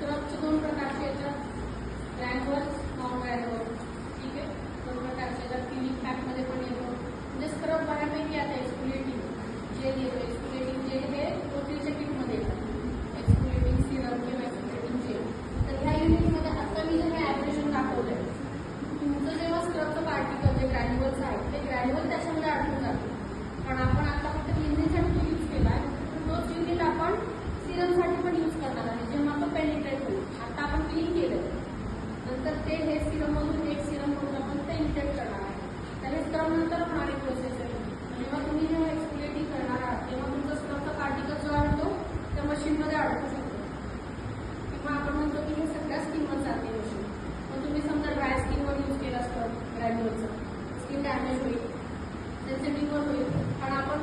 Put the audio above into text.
स्क्रबचे दोन प्रकारचे येतात, ग्रॅन्युअल, नॉन ग्रॅन्युअल. ठीक आहे, दोन प्रकारचे येतात. क्लिनिक पॅकमध्ये पण येतो. म्हणजे स्क्रब बऱ्यापैकी आता एक्सफोलिएटिंग जेल येतो. एक्सफोलिएटिंग जेल हे प्रोटीनच्या किटमध्ये येतात. एक्सफोलिएटिंग सिरम किंवा एक्सफोलिएटिंग जेल. तर ह्या युनिटमध्ये आता मी जे काही ॲप्लिकेशन दाखवलंय, तुमचं जेव्हा स्क्रबचं पार्टिकल जे ग्रॅन्युअलचं आहे ते ग्रॅन्युअल त्याच्यामध्ये अडकून जातं. पण आपण आता फक्त क्लिनिंगसाठी तो यूज केला आहे. तोच युनिट आपण सिरमसाठी पण यूज करणार आहे, जेव्हा आपण पेनिट्रेट होईल. आता आपण क्लीन केलं, नंतर ते हे सिरममधून एक सिरम करून आपण ते इंजेक्ट करणार आहे. तर हे स्क्रब नंतर होणारी प्रोसेस आहे. जेव्हा तुम्ही जेव्हा एक्सफोलिएटिंग करणार आहात तेव्हा तुमचा स्क्रबचा पार्टिकल जो आहे तो त्या मशीनमध्ये अडकू शकतो, किंवा आपण म्हणतो की हे सगळ्या स्किनवर जाते मशीन. पण तुम्ही समजा ड्राय स्किनवर यूज केला स्क्रब ग्रॅन्युअलचा, स्किन डॅमेज होईल, सेन्सिटिव्हवर होईल. पण आपण